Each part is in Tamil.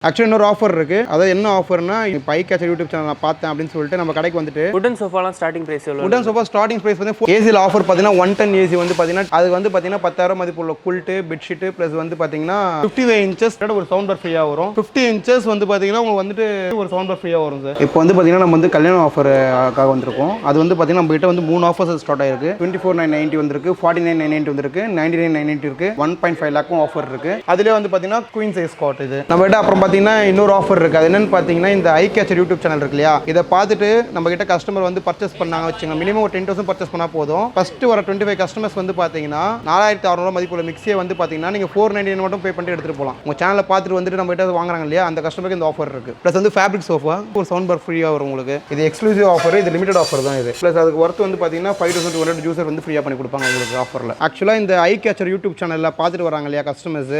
ஆக்சுவலி இன்னொரு ஆஃபர் இருக்குது. அதாவது என்ன ஆஃபர்னா இப்போ ஐ யூடியூப் சேனல் நான் பார்த்தேன் அப்படின்னு சொல்லிட்டு நம்ம கடைக்கு வந்துட்டு வுடன் சோஃபாலாம் ஸ்டார்டிங் பிரைஸ் எவ்வளோ? வுடன் சோஃபா ஸ்டார்டிங் பிரைஸ் வந்து ஏசியில் ஆஃபர் பார்த்தீங்கன்னா 110 ஏசி வந்து பார்த்தீங்கன்னா அது வந்து பார்த்தீங்கன்னா 10,000 மதிப்பு உள்ள குல்ட்டு பெட்ஷீட்டு ப்ளஸ் வந்து பார்த்தீங்கன்னா 55 இன்ச்சஸ் ஒரு சவுண்ட் பார் ஃப்ரீயாக வரும். 50 இன்ச்சஸ் வந்து பார்த்தீங்கன்னா உங்களுக்கு வந்துட்டு ஒரு சவுண்ட் பார் ஃப்ரீயாக வரும் சார். இப்போ வந்து பார்த்தீங்கன்னா நம்ம வந்து கல்யாண ஆஃபருக்காக வந்திருக்கோம். அது வந்து பார்த்தீங்கன்னா நம்ம கிட்ட வந்து 3 ஆஃபர்ஸ் ஸ்டார்ட் ஆயிருக்கு. 24,990 வந்திருக்கு, 49,990 வந்திருக்கு, 99,990 இருக்கு, 1.5 லேக்கும் ஆஃபர் இருக்கு. அதுலேயே வந்து பார்த்தீங்கன்னா குயின் சைஸ் காட் இது நம்ம கிட்ட. அப்புறம் பார்த்தீங்கன்னா இன்னொரு ஆஃபர் இருக்கு. அது என்னன்னு பார்த்தீங்கன்னா இந்த ஐ யூடியூப் சேனல் இருக்கு இல்லையா, இதை பார்த்துட்டு நம்ம கிட்ட கஸ்டமர் வந்து பர்ச்சேஸ் பண்ணாங்க வச்சுங்க, மினிமம் ஒரு 10,000 பர்ச்சேஸ் பண்ணா போதும். ஃபர்ஸ்ட் வர 25 கஸ்டமர்ஸ் வந்து பார்த்தீங்கன்னா 4,600 மதிப்புள்ள மிக்சியை வந்து பார்த்தீங்கன்னா நீங்கள் 499 மட்டும் பே பண்ணிட்டு எடுத்துட்டு போகலாம். உங்க சேனலை பார்த்துட்டு வந்துட்டு நம்ம கிட்ட வாங்குறாங்க இல்லையா, அந்த கஸ்டமருக்கு இந்த ஆஃபர் இருக்கு. ப்ளஸ் வந்து ஃபேப்ரிக் சோஃபா ஒரு சவுண்ட் பார் ஃப்ரீயாக வரும் உங்களுக்கு. இது எக்ஸ்க்ளூசிவ் ஆஃபர், இது லிமிடெட் ஆஃபர் தான் இது. ப்ளஸ் அதுக்கு ஒர்த் வந்து பார்த்தீங்கன்னா 5,200 ஜூஸர் வந்து ஃப்ரீயாக பண்ணி கொடுப்பாங்க உங்களுக்கு ஆஃபரில். ஆக்சுவலாக இந்த ஐ யூடியூப் சேனலில் பார்த்துட்டு வராங்க இல்லையா கஸ்டமர்ஸ்,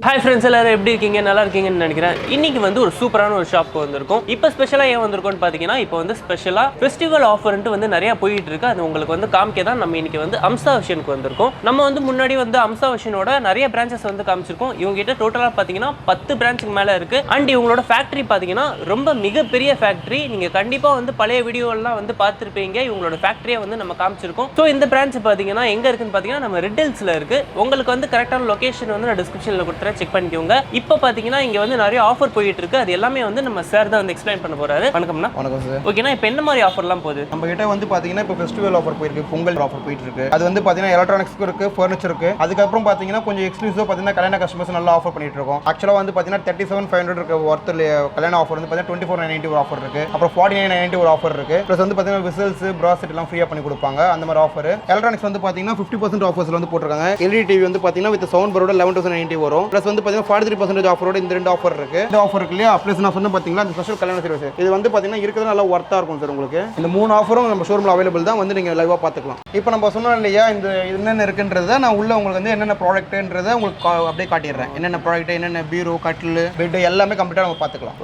ஹாய் ஃப்ரெண்ட்ஸ், எல்லாரும் எப்படி இருக்கீங்க? நல்லா இருக்கீங்கன்னு நினைக்கிறேன். இன்னைக்கு வந்து ஒரு சூப்பரான ஒரு ஷாப்க்கு வந்திருக்கும். இப்போ ஸ்பெஷலாக ஏன் வந்திருக்கோம்னு பார்த்தீங்கன்னா, இப்போ வந்து ஸ்பெஷலாக ஃபெஸ்டிவல் ஆஃபர்ன்ட்டு வந்து நிறைய போயிட்டு இருக்கு. அது உங்களுக்கு வந்து காமிக்க தான் நம்ம இன்னைக்கு வந்து அம்சா விஷனுக்கு வந்திருக்கோம். நம்ம வந்து முன்னாடி வந்து அம்சா விஷனோட நிறைய பிரான்ச்சஸ் வந்து காமிச்சிருக்கோம். இவங்க கிட்ட டோட்டலாக பார்த்தீங்கன்னா 10 பிரான்ச்சுக்கு மேலே இருக்கு. அண்ட் இவங்களோட ஃபேக்ட்ரி பார்த்தீங்கன்னா ரொம்ப மிகப்பெரிய ஃபேக்ட்ரி. நீங்க கண்டிப்பாக வந்து பழைய வீடியோலாம் வந்து பார்த்துருப்பீங்க. இவங்களோட ஃபேக்ட்ரியை வந்து நம்ம காமிச்சிருக்கோம். ஸோ இந்த பிரான்ச் பார்த்தீங்கன்னா எங்க இருக்குன்னு பார்த்தீங்கன்னா நம்ம ரெட்டில்ஸ்ல இருக்கு. உங்களுக்கு வந்து கரெக்டான லொகேஷன் வந்து நான் டிஸ்கிரிப்ஷனில் கொடுத்துறேன், செக் பண்ணிக்கோங்க. இப்போ பாத்தீங்கன்னா இங்க வந்து நிறைய ஆஃபர் போயிட்டு இருக்கு. அது எல்லாமே வந்து நம்ம சார் தான் வந்து எக்ஸ்பிளைன் பண்ண போறாரு. வணக்கம்ண்ணா. வணக்கம் சார். ஓகேனா இப்போ என்ன மாதிரி ஆஃபர்லாம் போகுது நம்ம கிட்ட வந்து பாத்தீங்கன்னா இப்போ ஃபெஸ்டிவல் ஆஃபர் போயிருக்கு, பொங்கல் ஆஃபர் போயிட்டு இருக்கு. அது வந்து பாத்தீங்கன்னா எலக்ட்ரானிக்ஸ்க்கு இருக்கு, ஃபர்னிச்சருக்கு. அதுக்கப்புறம் பாத்தீங்கன்னா கொஞ்சம் எக்ஸ்க்ளூசிவா பாத்தீங்கன்னா கல்யாண கஸ்டமர்ஸ் நல்லா ஆஃபர் பண்ணிட்டு இருக்கோம். ஆக்சுவலா வந்து பாத்தீங்கன்னா 37,500 இருக்க ஒர்த் கல்யாண ஆஃபர் வந்து பாத்தீங்கன்னா 24,990 ஒரு ஆஃபர் இருக்கு. அப்புறம் 49,990 ஒரு ஆஃபர் இருக்கு. ப்ளஸ் வந்து பாத்தீங்கன்னா விசில்ஸ் பிராசெட் எல்லாம் ஃப்ரீயா பண்ணி கொடுப்பாங்க. அந்த மாதிரி ஆஃபர். எலக்ட்ரானிக்ஸ் வந்து பாத்தீங்கன்னா 50% ஆஃபர்ஸ்ல வந்து போட்டுருக்காங்க. எல்இடி டிவி வந்து பாத்தீங்கன்னா வித் சவுண்ட் பாரோட 11,990 வரும். ப்ளஸ் வந்து பாத்தீங்கன்னா 43% ஆஃபரோட இந்த ரெண்டு ஆஃபர் இருக்கு. இந்த ஆஃபர் இருக்கு இல்லையா, ப்ளஸ் நான் சொன்ன பாத்தீங்களா இந்த ஸ்பெஷல் கல்யாண சர்வீஸ், இது வந்து பாத்தீங்கன்னா இருக்கிறது நல்லா ஒர்த்தா இருக்கும் சார் உங்களுக்கு. இந்த 3 ஆஃபரும் நம்ம ஷோரூம்ல அவைலபிள் தான், வந்து நீங்க லைவா பாத்துக்கலாம். இப்போ நம்ம சொன்னோம் இல்லையா இந்த என்னென்ன இருக்குன்றத நான் உள்ள உங்களுக்கு வந்து என்னென்ன ப்ராடக்ட்ன்றத உங்களுக்கு அப்படியே காட்டிடுறேன். என்னென்ன ப்ராடக்ட், என்னென்ன பீரோ, கட்டில், பெட் எல்லாமே கம்ப்ளீட்டா நம்ம பாத்துக்கலாம்.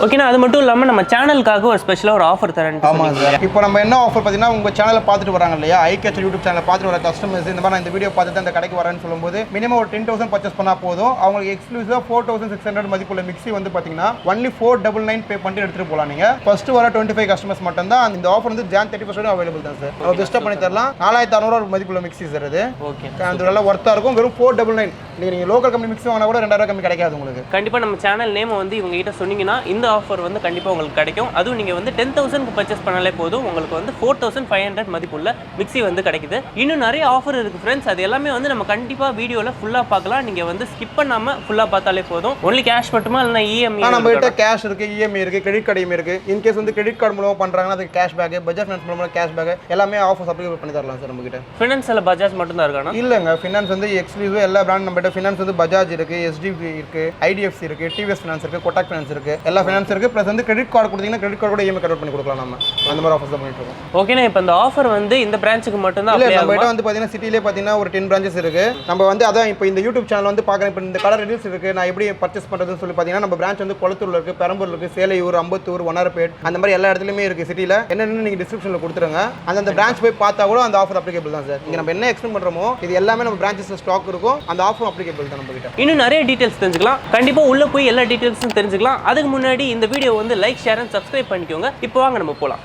ஓகேனா அது மட்டும் இல்லாம நம்ம சேனலுக்காக ஒரு ஸ்பெஷலா ஒரு ஆஃபர் தரேன். ஆமா சார். இப்போ நம்ம என்ன ஆஃபர் பாத்தீங்கன்னா உங்க சேனலை பார்த்துட்டு வராங்க இல்லையா, ஐ யூடியூப் சேனலை பார்த்துட்டு வர கஸ்டமர்ஸ் இந்த மாதிரி நான் இந்த வீடியோ பார்த்துட்டு அந்த கடைக்கு வரேன்னு சொல்லும்போது மினிமம் ஒரு 10,000 பர்ச்சேஸ் பண்ணா போதும். அவங்களுக்கு எக்ஸ்க்ளூசிவா 4,600 மதிப்புள்ள மிக்ஸி வந்து பாத்தீங்கன்னா ஒன்லி 499 பே பண்ணிட்டு எடுத்துட்டு போலாம். நீங்க ஃபர்ஸ்ட் வர 25 கஸ்டமர்ஸ் மட்டும் தான் இந்த ஆஃபர் வந்து Jan 31 அவைலபிள் தான் சார். அது பெஸ்டா பண்ணி தரலாம். 4,600 மதிப்புள்ள மிக்ஸி சார். அது ஓகே, அது நல்லா ஒர்த்தா இருக்கும். வெறும் 499. நீங்க லோக்கல் கம்பெனி மிக்ஸி வாங்கினா கூட 2,000 கம்மி கிடைக்காது உங்களுக்கு. கண்டிப்பா நம்ம சேனல் நேம் வந்து இவங்க கிட்ட சொன்னீங்கன்னா இந்த ஆஃபர் வந்து கண்டிப்பா உங்களுக்கு கிடைக்கும். அதுவும் நீங்க வந்து 10,000 பர்ச்சேஸ் பண்ணாலே போதும், உங்களுக்கு வந்து 4,500 மதிப்புள்ள மிக்ஸி வந்து கிடைக்குது. இன்னும் நிறைய ஆஃபர் இருக்கு ஃப்ரெண்ட்ஸ். அது எல்லாமே வந்து நம்ம கண்டிப்பா வீடியோல ஃபுல்லா பார்க்கலாம். நீங்க வந்து ஸ்கிப் பண்ணாம ஃபுல்லா பார்த்தாலே போதும். ஒன்லி கேஷ் மட்டுமா இல்ல இஎம்ஐ? நம்ம கிட்ட கேஷ் இருக்கு, இஎம்ஐ இருக்கு, கிரெடிட் கார்டும் இருக்கு. இன் கேஸ் வந்து கிரெடிட் கார்டு மூலமா பண்றாங்கன்னா அது கேஷ் பேக், பஜாஜ் ஃபைனான்ஸ் மூலமா கேஷ் பேக் எல்லாமே ஆஃபர்ஸ் அப்ளை பண்ணி தரலாம் சார் நம்ம கிட்ட. ஃபைனான்ஸ்ல பஜாஜ் மட்டும் தான் இருக்கானா? இல்லங்க, ஃபைனான்ஸ் வந்து எக்ஸ்க்ளூசிவ் எல்லா பிராண்ட் நம்ம கிட்ட ஃபைனான்ஸ் வந்து பஜாஜ் இருக்கு, எஸ்டிபி இருக்கு, ஐடிஎஃப்சி இருக்கு, டிவிஎஸ் ஃபைனான்ஸ் இருக்கு, கோட்டாக் ஃபைனான்ஸ் இருக்கு, எல்லா ஃபைனான்ஸ் இருக்கு. ப்ளஸ் வந்து கிரெடிட் கார்டு கொடுத்தீங்கன்னா கிரெடிட் கார்டு கூட இஎம்ஐ கன்வெர்ட் பண்ணி கொடுக்கலாம். நம்ம அந்த மாதிரி ஆஃபர்ஸ் தான் பண்ணிட்டு இருக்கோம். ஓகேனா இப்போ இந்த ஆஃபர் வந்து இந்த பிரான்ச்சுக்கு மட்டும் தான் இல்ல, நம்ம கிட்ட வந்து பாத்தீங்கன்னா சிட்டிலே பாத்தீங்கன்னா ஒரு 10 பிரான்ச்சஸ் இருக்கு. நம்ம வந்து அதான் இப்போ இந்த யூடியூப் சேனல் வந்து பாக்குறேன். இப்போ இந்த கடை ரெடில்ஸ் இருக்கு, நான் எப்படி பர்ச்சேஸ் பண்றதுன்னு சொல்லி பாத்தீங்கன்னா நம்ம பிரான்ச் வந்து கொளத்தூர்ல இருக்கு, பெரம்பூர்ல இருக்கு, சேலையூர், அம்பத்தூர், வண்ணாரப்பேட் அந்த மாதிரி எல்லா இடத்துலயுமே இருக்கு சிட்டில. என்னன்னு நீங்க டிஸ்கிரிப்ஷன்ல கொடுத்துருங்க. அந்த பிரான்ச் போய் பார்த்தா கூட அந்த ஆஃபர் அப்ளிகேபிள் தான் சார். இங்க நம்ம என்ன எக்ஸ்பிளைன் பண்றோமோ இது எல்லாமே நம்ம பிரான்ச்சஸ்ல ஸ்டாக் இருக்கும். அந்த ஆஃபர் அப்ளிகேபிள் தான் நம்ம கிட்ட. இன்னும் நிறைய டீடைல்ஸ் தெரிஞ்சுக்கலாம். கண்டிப்பா உள்ள போய் எல்லா டீடைல்ஸும் தெரிஞ்சுக்கலாம். அதுக்கு முன்னாடி இந்த வீடியோ வந்து லைக், ஷேர் அண்ட் சப்ஸ்கிரைப் பண்ணிக்கோங்க. இப்போ வாங்க நம்ம போலாம்.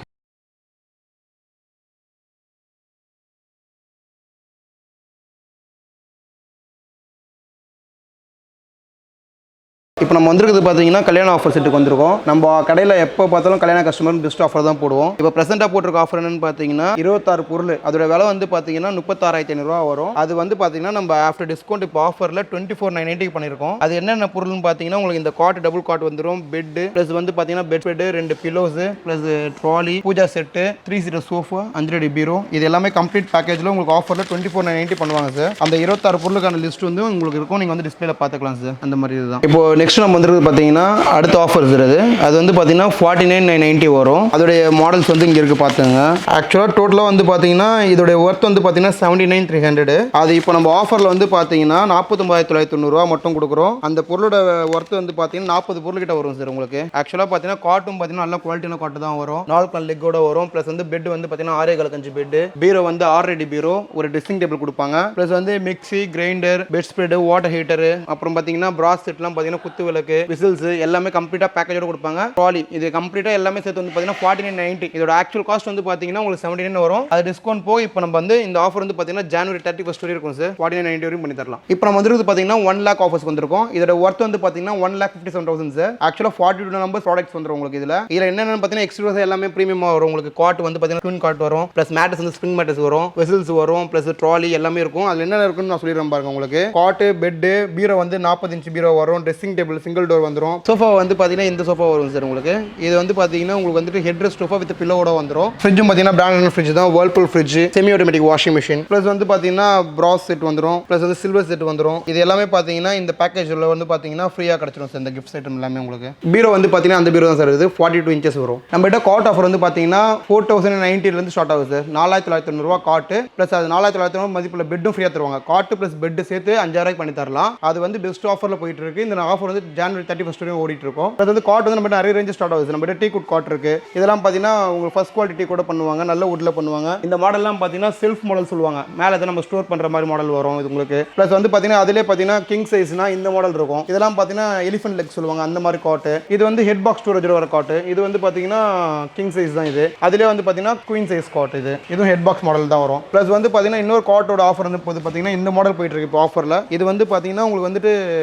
இப்போ நம்ம வந்திருக்கிறது பார்த்தீங்கன்னா கல்யாண ஆஃபர் செட்டுக்கு வந்திருக்கோம். நம்ம கடையில் எப்போ பார்த்தாலும் கல்யாண கஸ்டமர் பெஸ்ட் ஆஃபர் தான் போடுவோம். இப்போ ப்ரெசென்ட்டாக போட்டிருக்க ஆஃபர் என்னன்னு பார்த்தீங்கன்னா 26 பொருள், அதோட விலை வந்து பார்த்தீங்கன்னா 36,500 வரும். அது வந்து பார்த்தீங்கன்னா நம்ம ஆஃப்டர் டிஸ்கவுண்ட் இப்போ ஆஃபரில் 24,990 பண்ணியிருக்கோம். அது என்னென்ன பொருள்னு பார்த்தீங்கன்னா உங்களுக்கு இந்த காட், டபுள் காட் வந்துடும், பெட்டு, ப்ளஸ் வந்து பார்த்தீங்கன்னா bed, 2 pillows, plus trolley, pooja set, 3 seater sofa, 5 பீரோ, இது எல்லாமே கம்ப்ளீட் பேக்கேஜில் உங்களுக்கு ஆஃபரில் 24,990 பண்ணுவாங்க சார். அந்த 26 பொருளுக்கான லிஸ்ட் வந்து உங்களுக்கு இருக்கும். நீங்கள் வந்து டிஸ்பிளேல பார்த்துக்கலாம் சார். அந்த மாதிரி இதுதான். இப்போ நெக்ஸ்ட் நம்ம வந்துருக்கு பார்த்தீங்கன்னா அடுத்த ஆஃபர் இருக்குது அது வந்து பார்த்தீங்கன்னா 49,990 வரும். அதோடைய மாடல்ஸ் வந்து இங்கே இருக்குது பார்த்துங்க. ஆக்சுவலாக டோட்டலாக வந்து பார்த்தீங்கன்னா இதோடைய ஒர்த் வந்து பார்த்தீங்கன்னா 79,300. அது இப்போ நம்ம ஆஃபரில் வந்து பார்த்தீங்கன்னா 49,990 மட்டும் கொடுக்குறோம். அந்த பொருளோட ஒர்த் வந்து பார்த்தீங்கன்னா 40 பொருள் கிட்ட வரும் சார் உங்களுக்கு. ஆக்சுவலாக பார்த்தீங்கன்னா காட்டும் பார்த்தீங்கன்னா நல்ல குவாலிட்டியான காட்டு தான் வரும். 4 லெக்கோட வரும். ப்ளஸ் வந்து பெட் வந்து பார்த்தீங்கன்னா 6.5 பெட், பீரோ வந்து 6 அடி பீரோ, ஒரு ட்ரெஸ்ஸிங் டேபிள் கொடுப்பாங்க. ப்ளஸ் வந்து mixie, grinder, bed spread, water heater, அப்புறம் பார்த்தீங்கன்னா பிராஸ் செட்லாம் பார்த்தீங்கன்னா குத்து விளக்கு, விசில்ஸ் எல்லாமே கம்ப்ளீட்டாக பேக்கேஜோட கொடுப்பாங்க. ட்ராலி இது கம்ப்ளீட்டாக எல்லாமே சேர்த்து வந்து பார்த்தீங்கன்னா 49,990. இதோட ஆக்சுவல் காஸ்ட் வந்து பார்த்தீங்கன்னா உங்களுக்கு 79 வரும். அது டிஸ்கவுண்ட் போய் இப்போ நம்ம வந்து இந்த ஆஃபர் வந்து பார்த்தீங்கன்னா ஜனவரி 31 வரைக்கும் இருக்கும் சார். 49,990 வரைக்கும் பண்ணி தரலாம். இப்போ நம்ம வந்து பார்த்தீங்கன்னா 1 lakh ஆஃபர்ஸ் வந்திருக்கும். இதோட ஒர்த் வந்து பார்த்தீங்கன்னா 1,57,000 சார். ஆக்சுவலாக 42 நம்பர் ப்ராடக்ட்ஸ் வந்துடும் உங்களுக்கு. இதில் என்னென்னு பார்த்தீங்கன்னா எக்ஸ்க்ளூசிவ் எல்லாமே ப்ரீமியமாக வரும் உங்களுக்கு. காட் வந்து பார்த்தீங்கன்னா ட்வின் காட் வரும், ப்ளஸ் மேட்ரஸ் வந்து ஸ்ப்ரிங் மேட்ரஸ் வரும், வெசல்ஸ் வரும், ப்ளஸ் ட்ராலி எல்லாமே இருக்கும். அதில் என்னென்ன இருக்குன்னு நான் சொல்லிடுறேன் பாருங்க உங்களுக்கு. காட்டு, பெட்டு, பீரோ வந்து 40 இன்ச் பீரோ வரும், ட்ரெஸ்ஸிங் டேபிள் சிங்கிள் டோர் வந்துடும். சோஃபா வந்து பார்த்தீங்கன்னா இந்த சோஃபா வரும் சார் உங்களுக்கு. இது வந்து பார்த்தீங்கன்னா உங்களுக்கு வந்துட்டு ஹெட் ரெஸ்ட் சோஃபா வித் பில்லோட வந்துடும். ஃப்ரிட்ஜும் பார்த்தீங்கன்னா பிராண்டட் ஃப்ரிட்ஜ் தான், Whirlpool fridge, semi automatic washing machine, plus வந்து பார்த்தீங்கன்னா பிராஸ் செட் வந்துடும், ப்ளஸ் வந்து சில்வர் செட் வந்துடும். இது எல்லாமே பார்த்தீங்கன்னா இந்த பேக்கேஜில் வந்து பார்த்தீங்கன்னா ஃப்ரீயாக கிடச்சிடும் சார் இந்த கிஃப்ட் செட் எல்லாமே உங்களுக்கு. பீரோ வந்து பார்த்தீங்கன்னா அந்த பீரோ தான் சார் இது 42 இன்ச்சஸ் வரும். நம்ம கிட்ட காட் ஆஃபர் வந்து பார்த்தீங்கன்னா 4,090 ஸ்டார்ட் ஆகுது சார். 4,990 காட்டு, ப்ளஸ் அது 4,990 மதிப்புள்ள பெட்டும் ஃப்ரீயாக தருவாங்க. காட்டு ப்ளஸ் பெட் சேர்த்து 5,000 பண்ணி தரலாம். அது வந்து பெஸ்ட் ஆஃபரில் போயிட்டு இருக்கு. இந்த ஆஃபர் வந்து ஜனவரி 31 வரைக்கும் ஓடிட்டு இருக்கும். அது வந்து காட் வந்து நம்ம நிறைய ரேஞ்ச் ஸ்டார்ட் ஆகுது. நம்ம டீ குட் காட் இருக்கு. இதெல்லாம் பார்த்தீங்கன்னா உங்களுக்கு ஃபர்ஸ்ட் குவாலிட்டி கூட பண்ணுவாங்க, நல்ல வுட்ல பண்ணுவாங்க. இந்த மாடல்லாம் பார்த்தீங்கன்னா செல்ஃப் மாடல் சொல்லுவாங்க. மேலே தான் நம்ம ஸ்டோர் பண்ற மாதிரி மாடல் வரும் இது உங்களுக்கு. ப்ளஸ் வந்து பார்த்தீங்கன்னா அதிலே பார்த்தீங்கன்னா கிங் சைஸ்னா இந்த மாடல் இருக்கும். இதெல்லாம் பார்த்தீங்கன்னா எலிஃபென்ட் லெக் சொல்லுவாங்க அந்த மாதிரி காட்டு. இது வந்து ஹெட் பாக்ஸ் ஸ்டோரேஜ் வர காட்டு. இது வந்து பார்த்தீங்கன்னா கிங் சைஸ் தான் இது. அதிலே வந்து பார்த்தீங்கன்னா குயின் சைஸ் காட். இதுவும் ஹெட் பாக்ஸ் மாடல் தான் வரும். ப்ளஸ் வந்து பார்த்தீங்கன்னா இன்னொரு காட்டோட ஆஃபர் வந்து பார்த்தீங்கன்னா இந்த மாடல் போயிட்டு இருக்கு இப்போ ஆஃபர்ல. இது வந்து பார்த்தீங்கன்னா உங்களுக்கு வந்துட்டு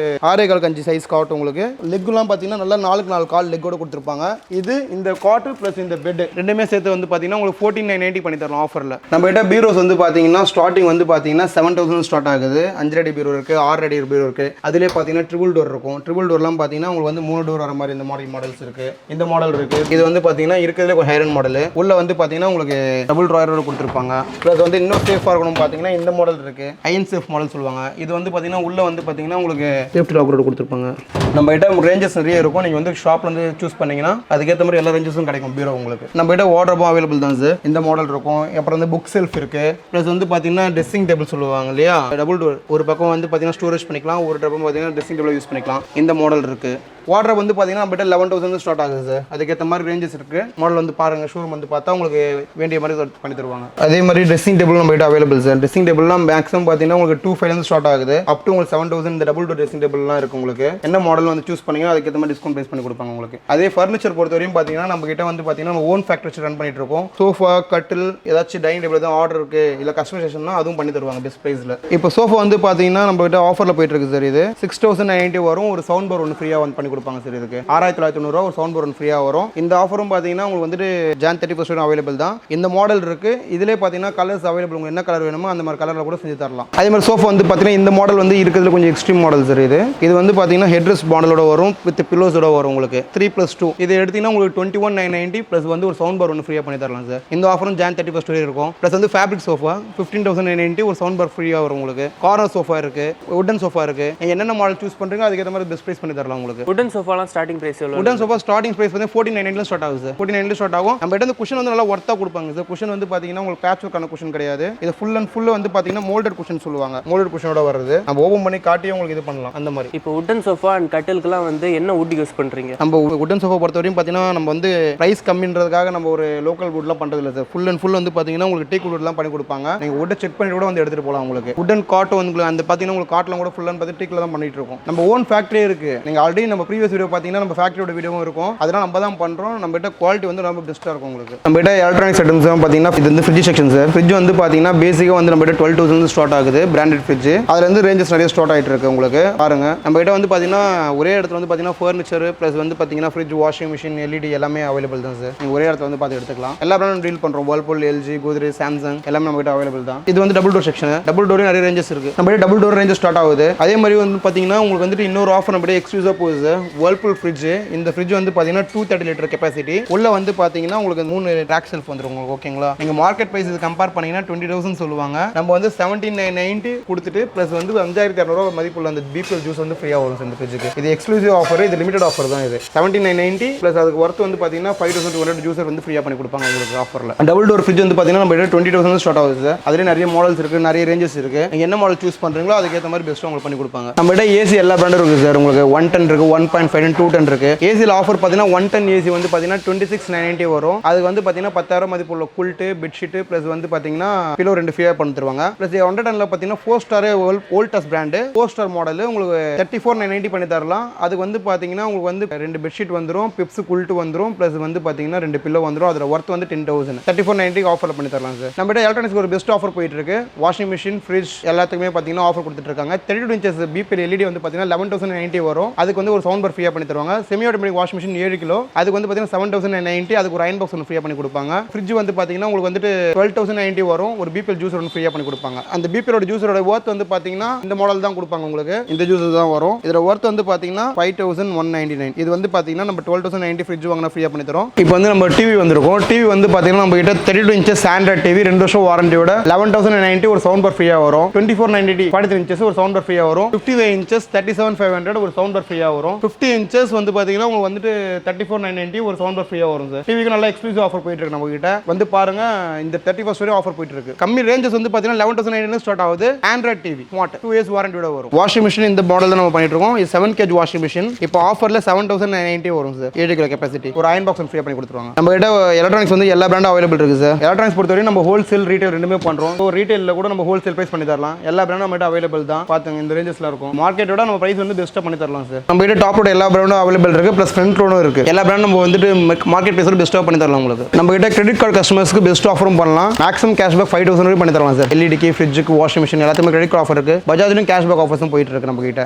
6.5 சைஸ் காட் உங்களுக்கு. லெக்லாம் பார்த்தீங்கன்னா நல்லா 4 கால் லெக்கோட கொடுத்துருப்பாங்க. இது இந்த காட்டு ப்ளஸ் இந்த பெட் ரெண்டுமே சேர்த்து வந்து பார்த்தீங்கன்னா உங்களுக்கு 14,990 பண்ணி தரலாம் ஆஃபரில். நம்ம கிட்ட பீரோஸ் வந்து பார்த்தீங்கன்னா ஸ்டார்டிங் வந்து பார்த்தீங்கன்னா 7,000 ஸ்டார்ட் ஆகுது. 5 அடி பீரோ இருக்கு, 6 அடி பீரோ இருக்கு. அதிலே பார்த்தீங்கன்னா ட்ரிபிள் டோர் இருக்கும். ட்ரிபிள் டோர்லாம் பார்த்தீங்கன்னா உங்களுக்கு வந்து 3 டோர் வர மாதிரி இந்த மாடல்ஸ் இருக்கு. இந்த மாடல் இருக்கு. இது வந்து பார்த்தீங்கன்னா இருக்கிறதுல ஒரு ஹைரன் மாடல். உள்ள வந்து பார்த்தீங்கன்னா உங்களுக்கு டபுள் ட்ராயரோட கொடுத்துருப்பாங்க. ப்ளஸ் வந்து இன்னும் சேஃபாக இருக்கணும் பார்த்தீங்கன்னா இந்த மாடல் இருக்கு, அயன் சேஃப் மாடல் சொல்லுவாங்க. இது வந்து பார்த்தீங்கன்னா உள்ள வந்து பார்த்தீங்கன்னா உங்களுக்கு சேஃப்டி லாக்கரோட கொடுத்துருப்பாங்க. நம்ம கிட்ட ரேஞ்சஸ் நிறைய இருக்கும். நீங்கள் வந்து ஷாப்ல வந்து சூஸ் பண்ணீங்கன்னா அதுக்கேற்ற மாதிரி எல்லா ரேஞ்சஸும் கிடைக்கும் பீரோ உங்களுக்கு. நம்ம கிட்ட வார்ட்ரோபும் அவைலபிள் தான் சார். இந்த மாடல் இருக்கும். அப்புறம் வந்து புக் செல்ஃப் இருக்கு. ப்ளஸ் வந்து பார்த்தீங்கன்னா ட்ரெஸ்ஸிங் டேபிள் சொல்லுவாங்க இல்லையா, டபுள் டோர். ஒரு பக்கம் வந்து பார்த்தீங்கன்னா ஸ்டோரேஜ் பண்ணிக்கலாம், ஒரு பக்கம் பார்த்தீங்கன்னா ட்ரெஸ்ஸிங் டேபிள் யூஸ் பண்ணிக்கலாம். இந்த மாடல் இருக்கு. வார்ட்ரோப் வந்து பார்த்தீங்கன்னா நம்ம கிட்ட 11,000 ஸ்டார்ட் ஆகுது சார். அதுக்கேற்ற மாதிரி ரேஞ்சஸ் இருக்கு. மாடல் வந்து பாருங்க, ஷோரூம் வந்து பார்த்தா உங்களுக்கு வேண்டிய மாதிரி பண்ணி தருவாங்க. அதே மாதிரி ட்ரெஸ்ஸிங் டேபிள் நம்ம கிட்ட அவைலபிள் சார். ட்ரெஸ்ஸிங் டேபிள்லாம் மேக்ஸிமம் பார்த்தீங்கன்னா உங்களுக்கு 2,500 ஸ்டார்ட் ஆகுது. அப் டு உங்களுக்கு 7,000 இந்த டபுள் டோர் ட்ரெஸ்ஸிங் டேபிள்லாம் இருக்கு உங்களுக்கு. என்ன மாடல் வந்து சூஸ் பண்ணீங்கன்னா அதுக்கேற்ற மாதிரி டிஸ்கவுண்ட் ப்ரைஸ் பண்ணி கொடுப்பாங்க உங்களுக்கு. அதே ஃபர்னிச்சர் பொறுத்தவரையும் பார்த்தீங்கன்னா நம்ம கிட்ட வந்து பார்த்தீங்கன்னா நம்ம ஓன் ஃபேக்டரி ரன் பண்ணிட்டு இருக்கோம். சோஃபா, கட்டில், ஏதாச்சும் டைனிங் டேபிள் தான் ஆர்டர் இருக்கு இல்ல கஸ்டமைசேஷன்னா அதுவும் பண்ணி தருவாங்க பெஸ்ட் பிரைஸ்ல. இப்போ சோஃபா வந்து பார்த்தீங்கன்னா நம்ம கிட்ட ஆஃபர்ல போயிட்டு இருக்கு சார். இது 6,990 வரும். ஒரு சவுண்ட் பார் ஒன்று ஃப்ரீயா வந்து பண்ணி கொடுப்பாங்க சார். இதுக்கு 6,990 ஒரு சவுண்ட் பார் ஒன்று ஃப்ரீயா வரும். இந்த ஆஃபரும் பார்த்தீங்கன்னா உங்களுக்கு வந்துட்டு ஜான் 31 அவைலபிள் தான். இந்த மாடல் இருக்கு. இதுலேயே பார்த்தீங்கன்னா கலர்ஸ் அவைலபிள். உங்களுக்கு என்ன கலர் வேணுமோ அந்த மாதிரி கலரில் கூட செஞ்சு தரலாம். அதே மாதிரி சோஃபா வந்து பார்த்தீங்கன்னா இந்த மாடல் வந்து இருக்கிறதுல கொஞ்சம் எக்ஸ்ட்ரீம் மாடல் சார். இது வந்து பார்த்தீங்கன்னா ஹெட்ரெஸ்ட் மாடலோட வரும் வித் பில்லோஸோட வரும் உங்களுக்கு 3+2. இது எடுத்தீங்கன்னா உங்களுக்கு 21,990 ப்ளஸ் வந்து ஒரு சவுண்ட் பார் ஒன்று ஃப்ரீயாக பண்ணி தரலாம் சார். இந்த ஆஃபரும் ஜான் 31 வரை இருக்கும். ப்ளஸ் வந்து ஃபேப்ரிக் சோஃபா 15,990 ஒரு சவுண்ட் பார் ஃப்ரீயாக வரும் உங்களுக்கு. கார்னர் சோஃபா இருக்கு, வுடன் சோஃபா இருக்கு. என்னென்ன மாடல் சூஸ் பண்ணுறீங்க அதுக்கேற்ற மாதிரி பெஸ்ட் ப்ரைஸ் பண்ணி தரலாம் உங்களுக்கு. வுடன் சோஃபாலாம் ஸ்டார்டிங் பிரைஸ் எவ்வளவு? வுடன் சோஃபா ஸ்டார்டிங் பிரைஸ் வந்து 14,990 ஸ்டார்ட் ஆகுது சார். 14,990 ஸ்டார்ட் ஆகும். நம்ம கிட்ட குஷன் வந்து நல்லா ஒர்த்தா கொடுப்பாங்க சார். குஷன் வந்து பார்த்தீங்கன்னா உங்களுக்கு பேட்ச் ஒர்க்கான குஷன் கிடையாது. இது ஃபுல் அண்ட் ஃபுல் வந்து பார்த்தீங்கன்னா மோல்டட் குஷன் சொல்லுவாங்க. மோல்டட் குஷனோட வருது. நம்ம ஓபன் பண்ணி காட்டி உங்களுக்கு இது பண்ணலாம் அந்த மாதிரி. இப்போ வுடன் சோஃபா அண்ட் கட்டிலுக்குலாம் வந்து என்ன வுட் யூஸ் பண்றீங்க? நம்ம வுடன் சோஃபா பொறுத்தவரையும் பார்த்தீங்கன்னா நம்ம வந்து பிரைஸ் கம்மின்றதுக்காக நம்ம ஒரு லோக்கல் வுட்லாம் பண்றது இல்லை சார். ஃபுல் அண்ட் ஃபுல் வந்து பார்த்தீங்கன்னா உங்களுக்கு டீக் வுட்லாம் பண்ணி கொடுப்பாங்க. நீங்க வுட்டை செக் பண்ணி கூட வந்து எடுத்துட்டு போகலாம் உங்களுக்கு. வுடன் காட் வந்து அந்த பார்த்தீங்கன்னா உங்களுக்கு காட்லாம் கூட ஃபுல் அண்ட் பார்த்து டீக்ல தான் பண்ணிட்டு இருக்கோம். நம்ம ஓன் ஃபேக்டரி இருக்கு. நீங்க ஆல்ரெடி நம்ம ப்ரீவியஸ் வீடியோ பார்த்தீங்கன்னா நம்ம ஃபேக்டரியோட வீடியோவும் இருக்கும். அதெல்லாம் நம்ம தான் பண்றோம். நம்ம கிட்ட குவாலிட்டி வந்து ரொம்ப பெஸ்ட்டாக இருக்கும் உங்களுக்கு. நம்ம கிட்ட எலக்ட்ரானிக்ஸ் ஐட்டம்ஸ் பார்த்தீங்கன்னா இது வந்து ஃப்ரிட்ஜ் செக்ஷன் சார். ஃப்ரிட்ஜ் வந்து பார்த்தீங்கன்னா பேசிக்காக வந்து நம்ம கிட்ட 12,000 ஸ்டார்ட் ஆகுது பிராண்டட் ஃப்ரிட்ஜ். அதுல இருந்து ரேஞ்சஸ் நிறைய ஸ்டார்ட் ஆகிட்டு இருக்கு உங்களுக்கு. பாருங்க நம்ம கிட்ட வந்து பார்த்தீங்கன்னா ஒரே இடத்துல வந்து பார்த்தீங்கன்னா ஃபர்னிச்சர் ப்ளஸ் வந்து பார்த்தீங்கன்னா ஃப்ரிட்ஜ், வாஷிங் மிஷின், எல்இடி எல்லாமே அவைலபிள் தான் சார். நீங்கள் ஒரே இடத்துல வந்து பார்த்து எடுத்துக்கலாம். எல்லா பிராண்டும் டீல் பண்ணுறோம். வேர்ல்பூல், எல்ஜி, கோத்ரேஜ், சாம்சங் எல்லாமே நம்ம கிட்ட அவைலபிள் தான். இது வந்து double door section. Double door நிறைய ரேஞ்சஸ் இருக்கு. நம்ம கிட்ட டபுள் டோர் ரேஞ்சஸ் ஸ்டார்ட் ஆகுது. அதே மாதிரி வந்து பார்த்தீங்கன்னா உங்களுக்கு வந்துட்டு இன்னொரு ஆஃபர் நம்ம கிட்ட எக்ஸ்க்ளூசிவாக போகுது சார். Whirlpool fridge. இந்த ஃப்ரிட்ஜ் வந்து பார்த்தீங்கன்னா 230 லிட்டர் கெப்பாசிட்டி. உள்ள வந்து பார்த்தீங்கன்னா உங்களுக்கு 3 ரேக் செல்ஃப் வந்துடும் உங்களுக்கு. ஓகேங்களா? நீங்கள் மார்க்கெட் ப்ரைஸ் இது கம்பேர் பண்ணீங்கன்னா 20,000 சொல்லுவாங்க. நம்ம வந்து 17,990 கொடுத்துட்டு ப்ளஸ் வந்து 5,200 மதிப்புள்ள அந்த பிபிஎல் ஜூஸ் வந்து ஃப்ரீயாக வரும் இந்த ஃப்ரிட்ஜுக்கு. இது எக்ஸ்க்ளூசிவ் ஆஃபர், இது லிமிடெட் ஆஃபர் தான். இது 17,990 ப்ளஸ் அதுக்கு ஒர்த் வந்து பார்த்தீங்கன்னா 5,200 ஜூஸர் வந்து ஃப்ரீயாக பண்ணி கொடுப்பாங்க உங்களுக்கு ஆஃபரில். டபுள் டோர் ஃப்ரிட்ஜ் வந்து பார்த்தீங்கன்னா நம்ம 20,000 ஸ்டார்ட் ஆகுது சார். அதிலே நிறைய மாடல்ஸ் இருக்குது, நிறைய ரேஞ்சஸ் இருக்குது. நீங்கள் என்ன மாடல் சூஸ் பண்ணுறீங்களோ அதுக்கேற்ற மாதிரி பெஸ்ட்டாக உங்களுக்கு பண்ணி கொடுப்பாங்க. நம்மகிட்ட ஏசி எல்லா பிராண்டும் இருக்குது சார். உங்களுக்கு 110 இருக்குது, 1.5 210 இருக்குது. ஏசியில் ஆஃபர் பார்த்தீங்கன்னா 110 ஏசி வந்து பார்த்தீங்கன்னா 26,990 வரும். அதுக்கு வந்து பார்த்தீங்கன்னா 10,000 மதிப்புள்ள குல்ட்டு பெட்ஷீட்டு ப்ளஸ் வந்து பார்த்தீங்கன்னா பிலோ 2 ஃப்ரீயாக பண்ணி தருவாங்க. ப்ளஸ் 110ல பார்த்தீங்கன்னா 4 star old as brand 4 star model உங்களுக்கு 34,990 பண்ணி தரலாம். அதுக்கு வந்து பார்த்தீங்கன்னா உங்களுக்கு வந்து 2 பெட்ஷீட் வந்துடும், பிப்ஸ் குல்ட்டு வந்துடும், ப்ளஸ் வந்து பார்த்தீங்கன்னா 2 பில்லோ வந்துடும். அதில் ஒர்த் வந்து 10,000 34,990 ஆஃபரில் பண்ணி தரலாம் சார். நம்மகிட்ட எலக்ட்ரானிக்ஸ் ஒரு பெஸ்ட் ஆஃபர் போயிட்டு இருக்கு. வாஷிங் மிஷின், ஃப்ரிட்ஜ் எல்லாத்துக்குமே பார்த்தீங்கன்னா ஆஃபர் கொடுத்துட்டு இருக்காங்க. 32 இன்ச்சஸ் பிபிஎல் எல்இடி வந்து பார்த்தீங்கன்னா 11,090 வரும். அதுக்கு வந்து ஒரு சவுண்ட் பார் ஃப்ரீயாக பண்ணி தருவாங்க. Semi automatic washing machine 7 kilo அதுக்கு வந்து பார்த்தீங்கன்னா 7,090. அதுக்கு ஒரு அயன் பாக்ஸ் ஒன்று ஃப்ரீயாக பண்ணி கொடுப்பாங்க. ஃப்ரிட்ஜ் வந்து பார்த்தீங்கன்னா உங்களுக்கு வந்துட்டு 12,090 வரும். ஒரு பிபிஎல் ஜூஸர் ஒன்று ஃப்ரீயாக பண்ணி கொடுப்பாங்க. அந்த பிபிஎலோட ஜூஸரோட ஒர்த் வந்து பார்த்தீங்கன்னா இந்த மாடல் தான் கொடுப்பாங்க உங்களுக்கு. இந்த ஜூஸர் தான் வரும். இதோட ஒர்த் வந்து பார்த்தீங்கன்னா 5,199. இது வந்து பார்த்தீங்கன்னா நம்ம 12,090 ஃப்ரிட்ஜ் வாங்கினா ஃப்ரீயாக பண்ணி தரோம். இப்போ வந்து நம்ம டிவி வந்திருக்கும். டிவி வந்து பார்த்தீங்கன்னா நம்ம கிட்ட 32 இன்ச்சஸ் ஆண்ட்ராய்ட் டிவி 2 வருஷம் வாரண்டியோட 11,090 ஒரு சவுண்ட் பார் ஃப்ரீயாக வரும். 24,990 43 இன்ச்சஸ் ஒரு சவுண்ட் பார் ஃப்ரீயாக வரும். 55 இன்ச்சஸ் 37,500 ஒரு சவுண்ட் பார் ஃப்ரீயாக வரும். 50 இன்ச்சஸ் வந்து பார்த்தீங்கன்னா உங்களுக்கு வந்துட்டு 34,990 ஒரு சவுண்ட் பார் ஃப்ரீயாக வரும் சார். டிவிக்கு நல்ல எக்ஸ்க்ளூசிவ் ஆஃபர் போயிட்டு இருக்கு நம்ம கிட்ட. வந்து பாருங்க, இந்த 31st வரை ஆஃபர் போயிட்டு இருக்கு. கம்மி ரேஞ்சஸ் வந்து பார்த்தீங்கன்னா 11,990 ஸ்டார்ட் ஆகுது. ஆண்ட்ராய்ட் டிவி ஸ்மார்ட் 2 இயர்ஸ் வாரண்டியோட வரும். வாஷிங் மிஷின் இந்த மாடல் தான் நம்ம பண்ணிட்டு இருக்கோம். இது 7 kg வாஷிங் மிஷின். இப்போ ஆஃபர்ல 7,990 வரும் சார். 7 kilo capacity. ஒரு அயன் பாக்ஸ் ஃப்ரீயாக பண்ணி கொடுத்துருவாங்க. நம்ம கிட்ட எலக்ட்ரானிக்ஸ் வந்து எல்லா பிராண்டும் அவைலபிள் இருக்கு சார். எலக்ட்ரானிக்ஸ் பொறுத்தவரை நம்ம ஹோல்சேல் ரீட்டைல் ரெண்டுமே பண்றோம். ஸோ ரீட்டைலில் கூட நம்ம ஹோல்சேல் பிரைஸ் பண்ணி தரலாம். எல்லா பிராண்டும் நம்ம கிட்ட அவைலபிள் தான். பாத்துங்க, இந்த ரேஞ்சஸ்ல இருக்கும். மார்க்கெட்டோட நம்ம பிரைஸ் வந்து பெஸ்ட்டாக பண்ணி தரலாம் சார். நம்ம கிட்ட டாப் ரோட் எல்லா பிராண்டும் அவைலபிள் இருக்கு. ப்ளஸ் ஃப்ரண்ட் ரோடும் இருக்கு. எல்லா பிராண்டும் நம்ம வந்துட்டு மார்க்கெட் பிரைஸோட பெஸ்ட்டாக பண்ணி தரலாம் உங்களுக்கு. நம்ம கிட்ட கிரெடிட் கார்டு கஸ்டமர்ஸ்க்கு பெஸ்ட் ஆஃபரும் பண்ணலாம். மேக்ஸிமம் கேஷ்பேக் 5,000 வரை பண்ணி தரலாம் சார். எல்இடிக்கு, ஃப்ரிட்ஜுக்கு, வாஷிங் மிஷின் எல்லாத்துக்குமே கிரெடிட் கார்டு ஆஃபர் இருக்கு. பஜாஜ்லையும் கேஷ்பேக் ஆஃபர்ஸும் போயிட்டு இருக்கு நம்ம கிட்ட.